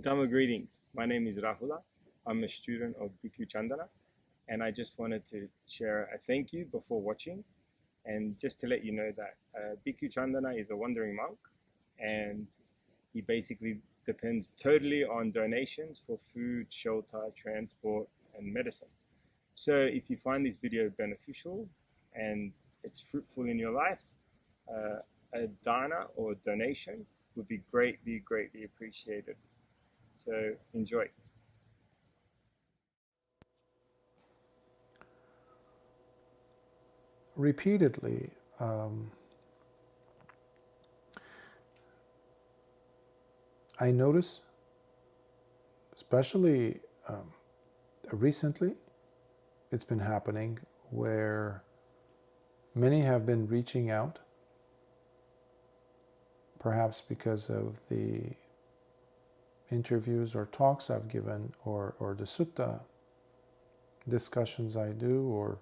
Dhamma greetings. My name is Rahula. I'm a student of Bhikkhu Candana, and I just wanted to share a thank you before watching, and just to let you know that Bhikkhu Candana is a wandering monk, and he basically depends totally on donations for food, shelter, transport, and medicine. So if you find this video beneficial and it's fruitful in your life, a dana or donation would be greatly, greatly appreciated. So enjoy. Repeatedly, I notice, especially recently, it's been happening where many have been reaching out, perhaps because of the interviews or talks I've given, or the sutta discussions I do, or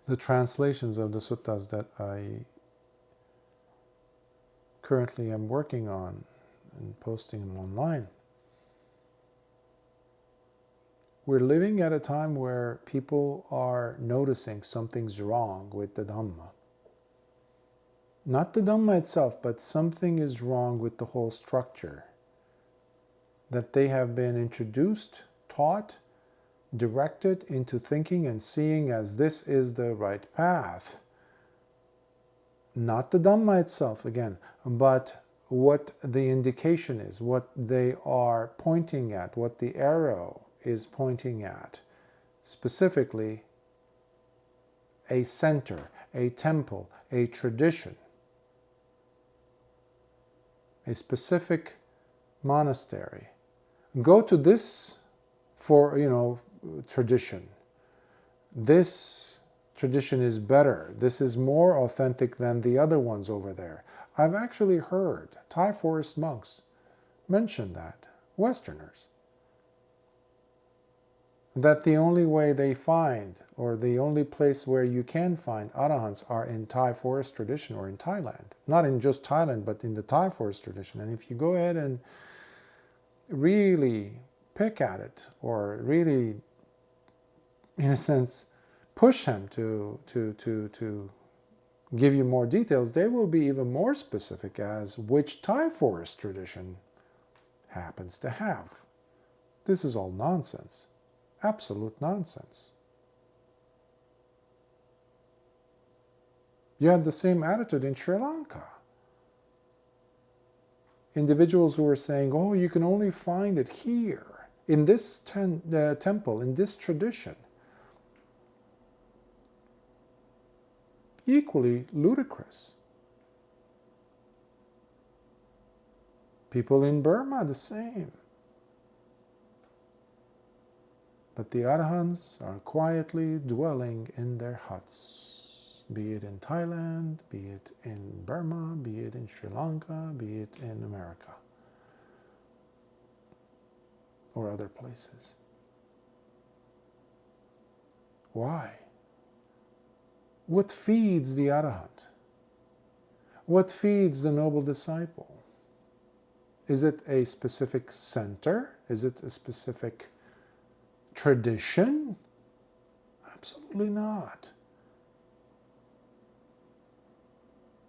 the translations of the suttas that I currently am working on and posting them online. We're living at a time where people are noticing something's wrong with the Dhamma. Not the Dhamma itself, but something is wrong with the whole structure. That they have been introduced, taught, directed into thinking and seeing as this is the right path. Not the Dhamma itself, again, but what the indication is, what they are pointing at, what the arrow is pointing at. Specifically, a center, a temple, a tradition, a specific monastery. Go to this for, tradition. This tradition is better. This is more authentic than the other ones over there. I've actually heard Thai forest monks mention that, Westerners, that the only way they find, or the only place where you can find arahants, are in Thai forest tradition or in Thailand. Not in just Thailand, but in the Thai forest tradition. And if you go ahead and really pick at it, or really, in a sense, push him to give you more details, they will be even more specific as which Thai forest tradition happens to have. This is all nonsense. Absolute nonsense. You had the same attitude in Sri Lanka. Individuals who were saying, oh, you can only find it here, in this temple, in this tradition. Equally ludicrous. People in Burma, the same. But the Arahants are quietly dwelling in their huts, be it in Thailand, be it in Burma, be it in Sri Lanka, be it in America, or other places. Why? What feeds the Arahant? What feeds the noble disciple? Is it a specific center? Is it a specific tradition? Absolutely not.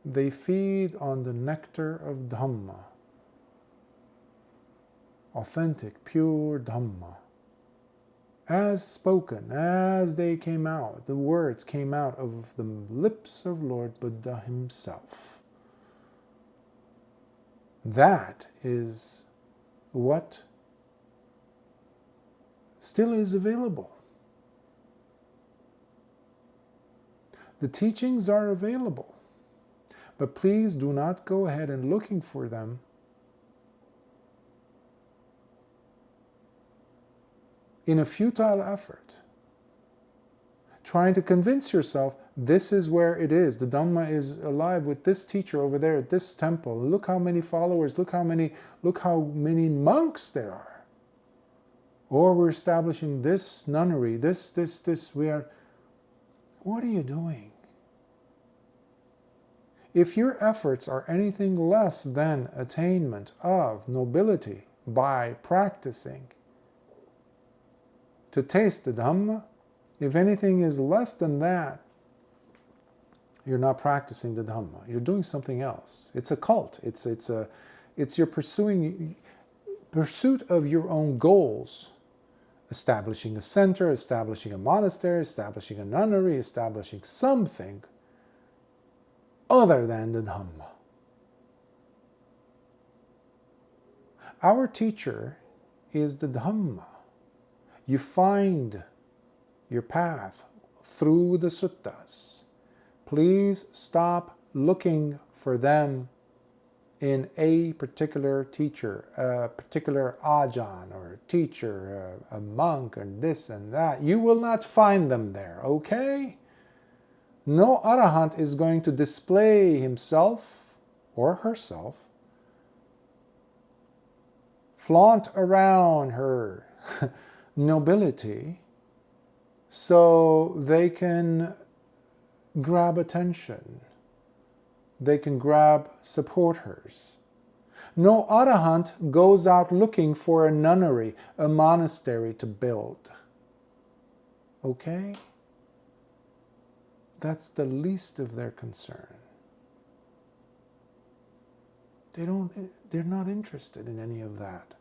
They feed on the nectar of Dhamma. Authentic, pure Dhamma. As spoken, as they came out, the words came out of the lips of Lord Buddha himself. That is what still is available. The teachings are available, but please do not go ahead and looking for them in a futile effort, trying to convince yourself this is where it is. The Dhamma is alive with this teacher over there at this temple. Look how many followers, look how many monks there are. Or we're establishing this nunnery, this, we are... What are you doing? If your efforts are anything less than attainment of nobility by practicing to taste the Dhamma, if anything is less than that, you're not practicing the Dhamma. You're doing something else. It's a cult. It's your pursuit of your own goals. Establishing a center, establishing a monastery, establishing a nunnery, establishing something other than the Dhamma. Our teacher is the Dhamma. You find your path through the suttas. Please stop looking for them in a particular teacher, a particular ajahn or teacher, a monk, and this and that. You will not find them there, okay? No arahant is going to display himself or herself, flaunt around her nobility so they can grab attention. They can grab supporters. No arahant goes out looking for a nunnery, a monastery to build. Okay? That's the least of their concern. They're not interested in any of that.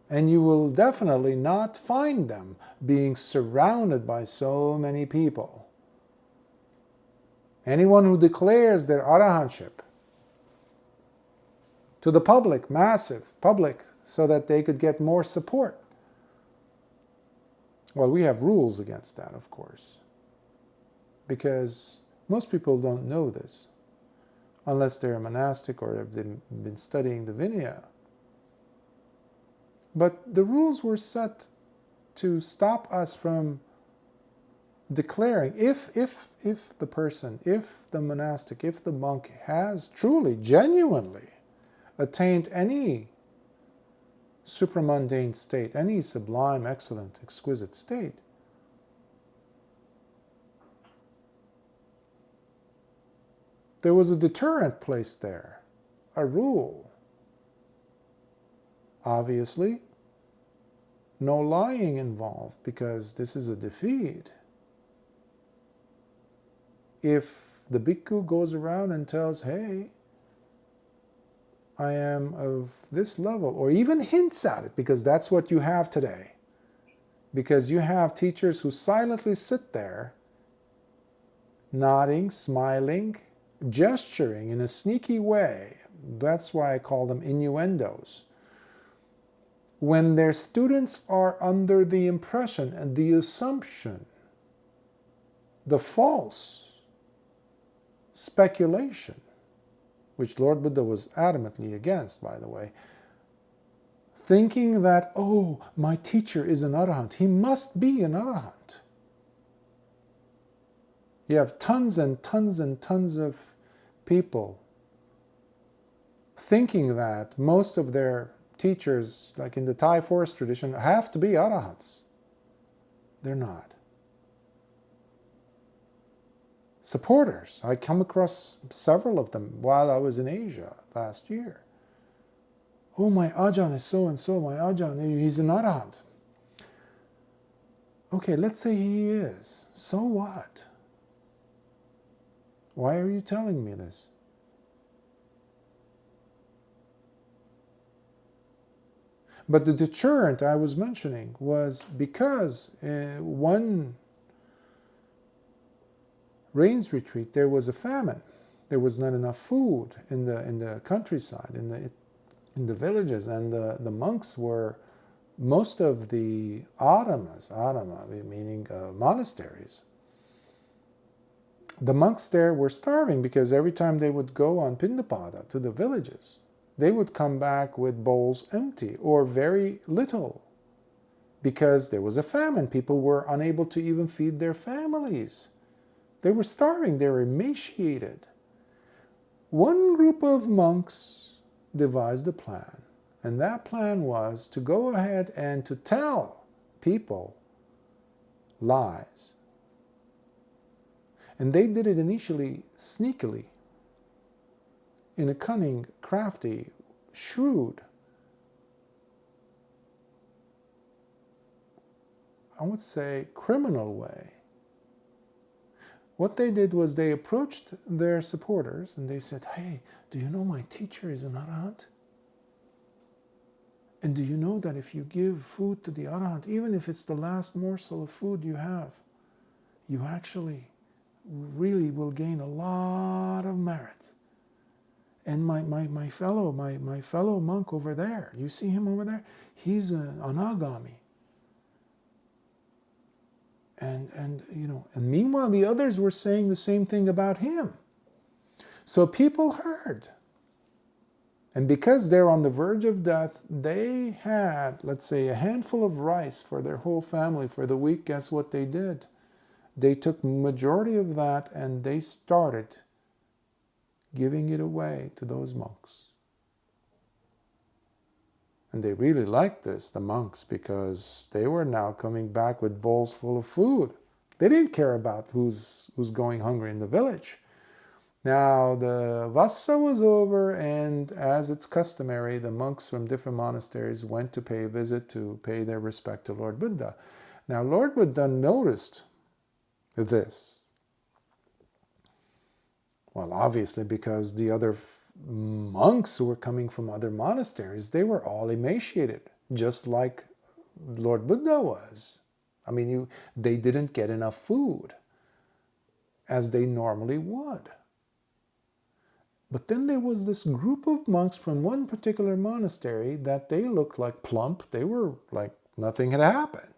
And you will definitely not find them being surrounded by so many people. Anyone who declares their arahantship to the public, massive public, so that they could get more support. Well, we have rules against that, of course, because most people don't know this, unless they're a monastic or have been studying the Vinaya. But the rules were set to stop us from declaring, if the person, if the monastic, if the monk has truly, genuinely attained any supramundane state, any sublime, excellent, exquisite state, there was a deterrent placed there, a rule. Obviously, no lying involved, because this is a defeat. If the bhikkhu goes around and tells, hey, I am of this level, or even hints at it, because that's what you have today. Because you have teachers who silently sit there, nodding, smiling, gesturing in a sneaky way. That's why I call them innuendos. When their students are under the impression and the assumption, the false speculation, which Lord Buddha was adamantly against, by the way, thinking that, oh, my teacher is an arahant, he must be an arahant. You have tons and tons and tons of people thinking that most of their teachers, like in the Thai forest tradition, have to be arahants. They're not. Supporters. I come across several of them while I was in Asia last year. Oh, my ajahn is so-and-so, my ajahn, he's an arahant. Okay, let's say he is. So what? Why are you telling me this? But the deterrent I was mentioning was because one rains retreat, there was a famine. There was not enough food in the countryside, in the villages, and the monks were, most of the adama, meaning monasteries, the monks there were starving, because every time they would go on pindapada to the villages, they would come back with bowls empty or very little, because there was a famine. People were unable to even feed their families. They were starving, they were emaciated. One group of monks devised a plan, and that plan was to go ahead and to tell people lies. And they did it initially sneakily, in a cunning, crafty, shrewd, I would say criminal way. What they did was they approached their supporters and they said, hey, do you know my teacher is an arahant? And do you know that if you give food to the arahant, even if it's the last morsel of food you have, you actually really will gain a lot of merits. And my fellow monk over there, you see him over there? He's an anagami. And meanwhile the others were saying the same thing about him. So people heard. And because they're on the verge of death, they had, let's say, a handful of rice for their whole family for the week. Guess what they did? They took majority of that and they started giving it away to those monks. And they really liked this, the monks, because they were now coming back with bowls full of food. They didn't care about who's going hungry in the village. Now the Vassa was over, and as it's customary, the monks from different monasteries went to pay a visit to pay their respect to Lord Buddha. Now Lord Buddha noticed this. Well, obviously because the other monks who were coming from other monasteries, they were all emaciated, just like Lord Buddha was. I mean, they didn't get enough food, as they normally would. But then there was this group of monks from one particular monastery that they looked like plump. They were like nothing had happened.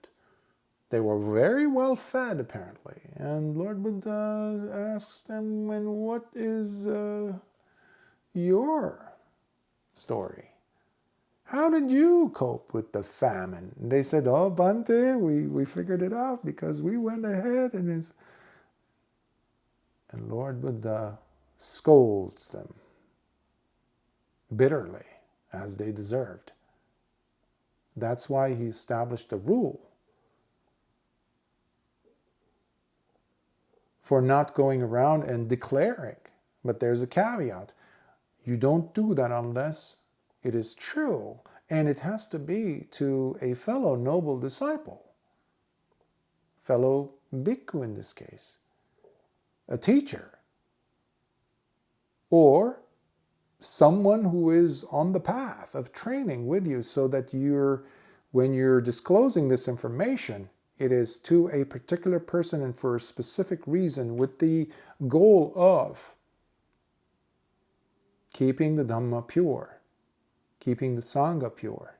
They were very well fed, apparently. And Lord Buddha asks them, and what is your story? How did you cope with the famine? And they said, oh, Bhante, we figured it out because we went ahead and Lord Buddha scolds them bitterly, as they deserved. That's why he established a rule for not going around and declaring. But there's a caveat. You don't do that unless it is true, and it has to be to a fellow noble disciple, fellow bhikkhu in this case, a teacher, or someone who is on the path of training with you, so that when you're disclosing this information, it is to a particular person and for a specific reason, with the goal of keeping the Dhamma pure, keeping the Sangha pure,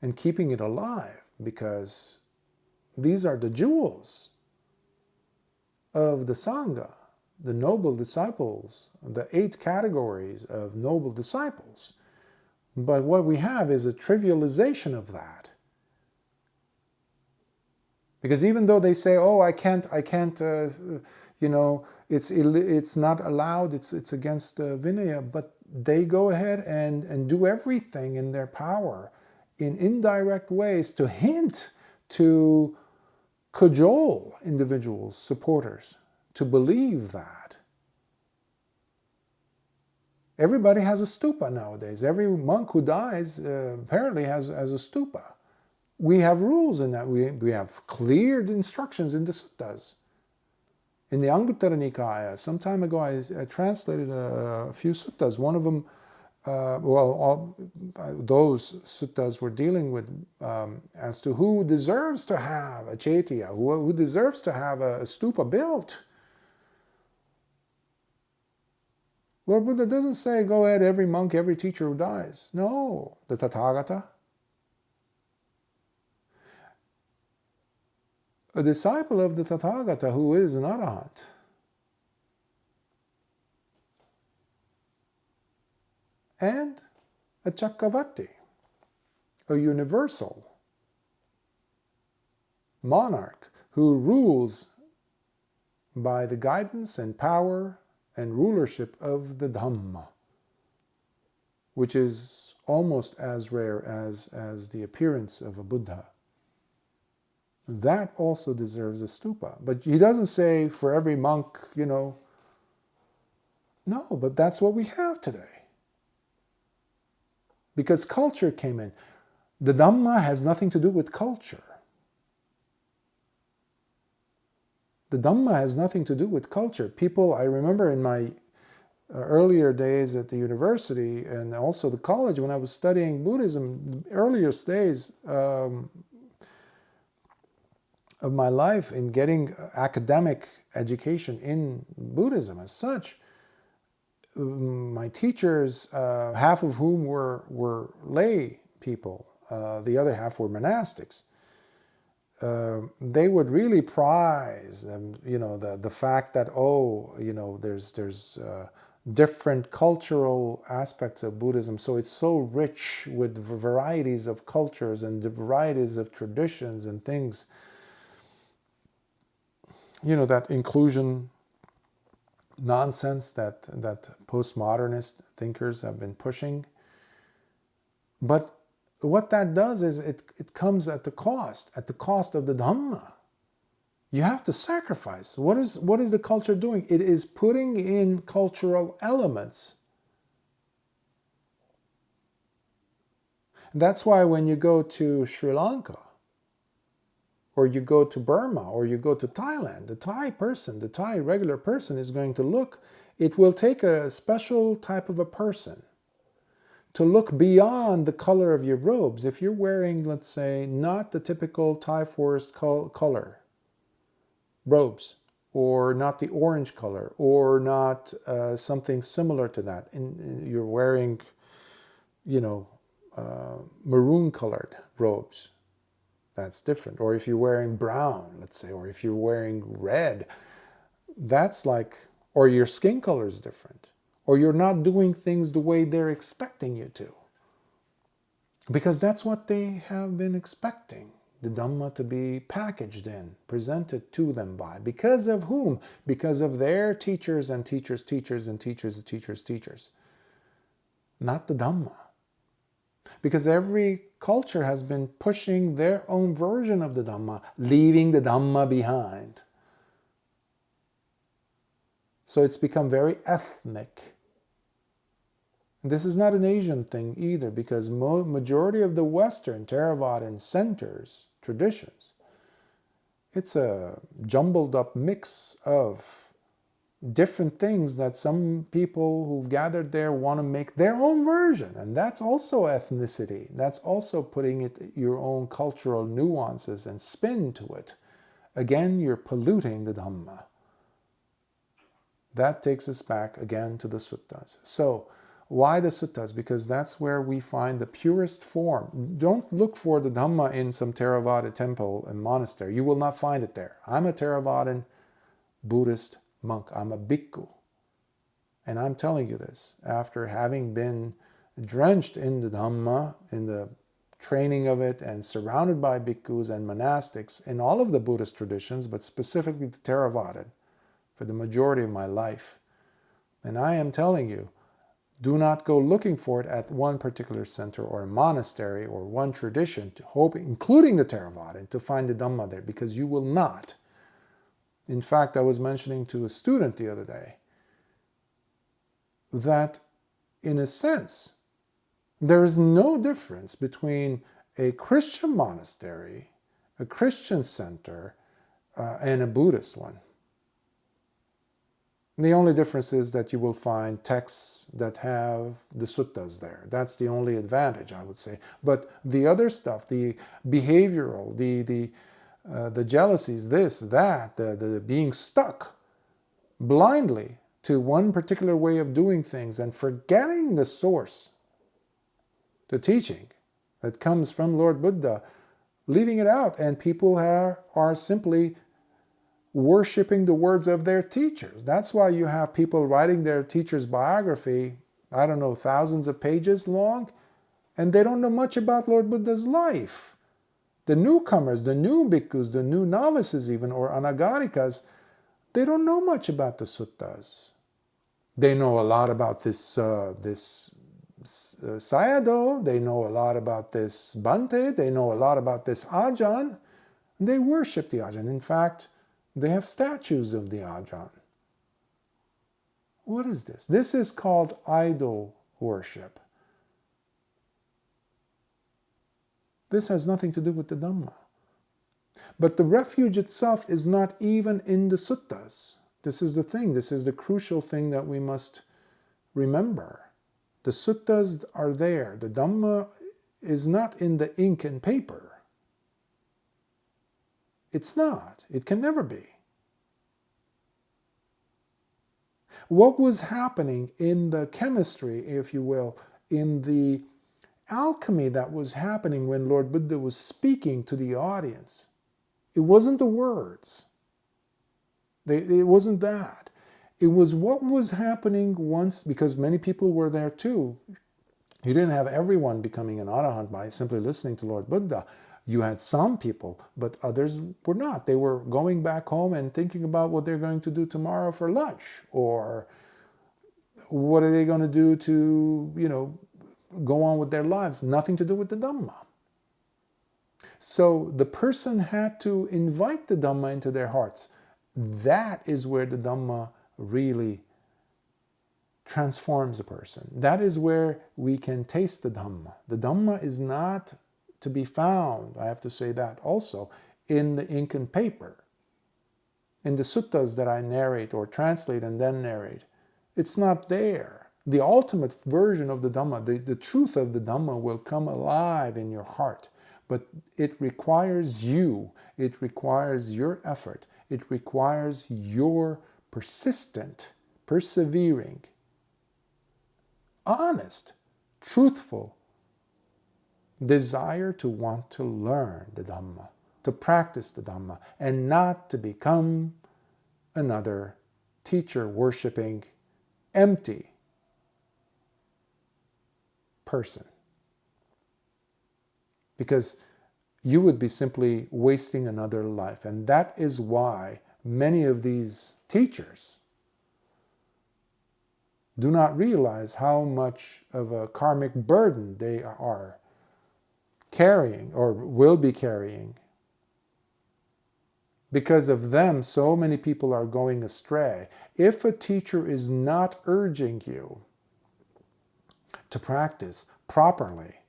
and keeping it alive, because these are the jewels of the Sangha, the noble disciples, the 8 categories of noble disciples. But what we have is a trivialization of that. Because even though they say, oh, I can't, it's not allowed, it's against Vinaya, but they go ahead and do everything in their power in indirect ways to hint, to cajole individuals, supporters, to believe that. Everybody has a stupa nowadays. Every monk who dies apparently has a stupa. We have rules in that. We have clear instructions in the suttas. In the Anguttara Nikaya, some time ago, I translated a few suttas. One of them, those suttas were dealing with as to who deserves to have a chaitya, who deserves to have a stupa built. Lord Buddha doesn't say, go ahead, every monk, every teacher who dies. No, the Tathagata. A disciple of the Tathagata who is an arahant and a Chakravarti, a universal monarch who rules by the guidance and power and rulership of the Dhamma, which is almost as rare as the appearance of a Buddha. that also deserves a stupa. But he doesn't say for every monk, no, but that's what we have today. Because culture came in. The Dhamma has nothing to do with culture. The Dhamma has nothing to do with culture. People, I remember in my earlier days at the university and also the college when I was studying Buddhism, the earliest days of my life in getting academic education in Buddhism as such, my teachers, half of whom were lay people, the other half were monastics. They would really prize, the fact that there's different cultural aspects of Buddhism, so it's so rich with varieties of cultures and the varieties of traditions and things. That inclusion nonsense that postmodernist thinkers have been pushing. But what that does is it comes at the cost of the Dhamma. You have to sacrifice. What is the culture doing? It is putting in cultural elements. That's why when you go to Sri Lanka, or you go to Burma, or you go to Thailand, the Thai regular person is going to look, it will take a special type of a person to look beyond the color of your robes. If you're wearing, let's say, not the typical Thai forest color robes, or not the orange color, or not something similar to that, you're wearing, maroon colored robes, that's different. Or if you're wearing brown, let's say, or if you're wearing red, that's like, or your skin color is different, or you're not doing things the way they're expecting you to. Because that's what they have been expecting, the Dhamma to be packaged in, presented to them by. Because of whom? Because of their teachers and teachers' teachers and teachers' teachers' teachers. Not the Dhamma. Because every culture has been pushing their own version of the Dhamma, leaving the Dhamma behind. So it's become very ethnic. This is not an Asian thing either, because majority of the Western Theravadan centers, traditions, it's a jumbled up mix of different things that some people who've gathered there want to make their own version. And that's also ethnicity. That's also putting it your own cultural nuances and spin to it. Again, you're polluting the Dhamma. That takes us back again to the suttas. So, why the suttas? Because that's where we find the purest form. Don't look for the Dhamma in some Theravada temple and monastery. You will not find it there. I'm a Theravadan Buddhist monk. I'm a bhikkhu. And I'm telling you this after having been drenched in the Dhamma, in the training of it, and surrounded by bhikkhus and monastics in all of the Buddhist traditions, but specifically the Theravada, for the majority of my life. And I am telling you, do not go looking for it at one particular center or a monastery or one tradition, including the Theravada, to find the Dhamma there, because you will not. In fact, I was mentioning to a student the other day that, in a sense, there is no difference between a Christian monastery, a Christian center, and a Buddhist one. The only difference is that you will find texts that have the suttas there. That's the only advantage, I would say. But the other stuff, the behavioral, the jealousies, this, that, the being stuck blindly to one particular way of doing things and forgetting the source, the teaching that comes from Lord Buddha, leaving it out, and people are simply worshipping the words of their teachers. That's why you have people writing their teacher's biography, I don't know, thousands of pages long, and they don't know much about Lord Buddha's life. The newcomers, the new bhikkhus, the new novices even, or anagarikas, they don't know much about the suttas. They know a lot about this Sayadaw, they know a lot about this Bhante, they know a lot about this Ajahn. They worship the Ajahn. In fact, they have statues of the Ajahn. What is this? This is called idol worship. This has nothing to do with the Dhamma. But the refuge itself is not even in the suttas. This is the thing. This is the crucial thing that we must remember. The suttas are there. The Dhamma is not in the ink and paper. It's not. It can never be. What was happening in the chemistry, if you will, in the alchemy that was happening when Lord Buddha was speaking to the audience, it wasn't the words. It wasn't that. It was what was happening once, because many people were there too. You didn't have everyone becoming an arahant by simply listening to Lord Buddha. You had some people, but others were not. They were going back home and thinking about what they're going to do tomorrow for lunch, or what are they going to do to, go on with their lives. Nothing to do with the Dhamma. So the person had to invite the Dhamma into their hearts. That is where the Dhamma really transforms a person. That is where we can taste the Dhamma. The Dhamma is not to be found, I have to say that also, in the ink and paper. In the suttas that I narrate or translate and then narrate, it's not there. The ultimate version of the Dhamma, the truth of the Dhamma will come alive in your heart. But it requires you, it requires your effort, it requires your persistent, persevering, honest, truthful desire to want to learn the Dhamma, to practice the Dhamma, and not to become another teacher-worshipping, empty person. Because you would be simply wasting another life. And that is why many of these teachers do not realize how much of a karmic burden they are carrying or will be carrying. Because of them, so many people are going astray. If a teacher is not urging you to practice properly,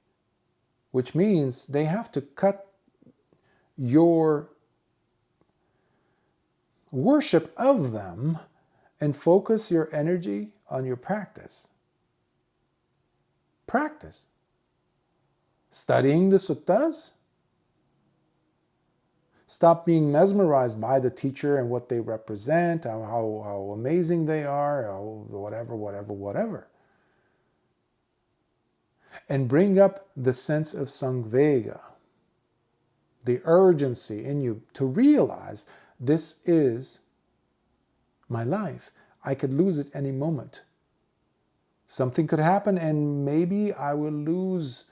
which means they have to cut your worship of them and focus your energy on your practice. Practice. Studying the suttas. Stop being mesmerized by the teacher and what they represent, how amazing they are, whatever. And bring up the sense of samvega, the urgency in you to realize this is my life. I could lose it any moment. Something could happen and maybe I will lose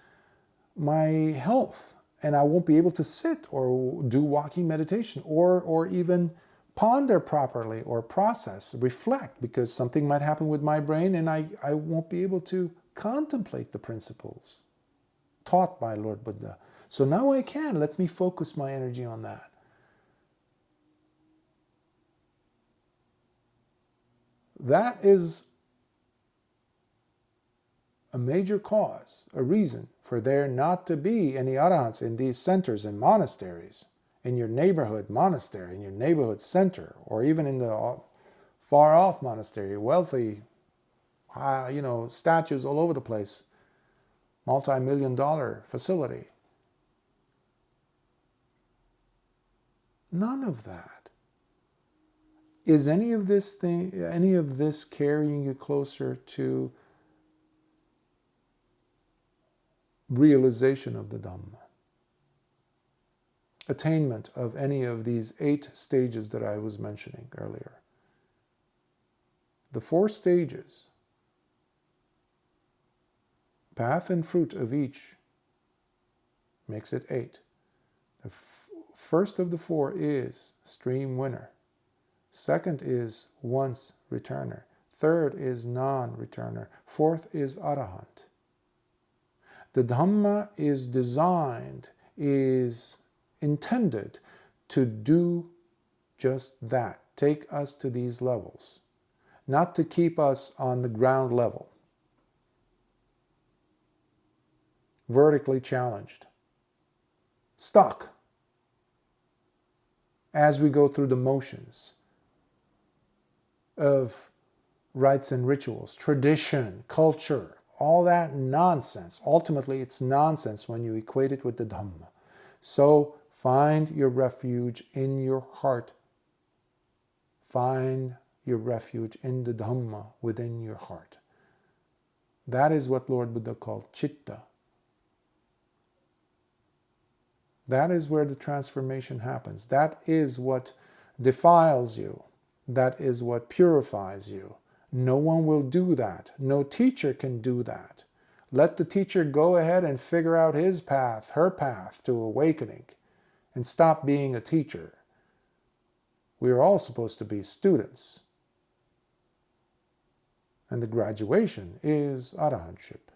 my health and I won't be able to sit or do walking meditation or even ponder properly or process, reflect, because something might happen with my brain and I won't be able to contemplate the principles taught by Lord Buddha. So now I can. Let me focus my energy on that. That is a major cause, a reason for there not to be any arahants in these centers and monasteries, in your neighborhood monastery, in your neighborhood center, or even in the far-off monastery, wealthy, statues all over the place, multi-million-dollar facility. None of that. Is any of this carrying you closer to realization of the Dhamma? Attainment of any of these 8 stages that I was mentioning earlier. The 4 stages, path and fruit of each makes it 8. The first of the 4 is stream winner. Second is once returner. Third is non-returner. Fourth is arahant. The Dhamma is designed, is intended to do just that. Take us to these levels. Not to keep us on the ground level. Vertically challenged. Stuck. As we go through the motions of rites and rituals, tradition, culture, all that nonsense. Ultimately, it's nonsense when you equate it with the Dhamma. So find your refuge in your heart. Find your refuge in the Dhamma within your heart. That is what Lord Buddha called citta. That is where the transformation happens. That is what defiles you. That is what purifies you. No one will do that. No teacher can do that. Let the teacher go ahead and figure out his path, her path to awakening, and stop being a teacher. We are all supposed to be students. And the graduation is arahantship.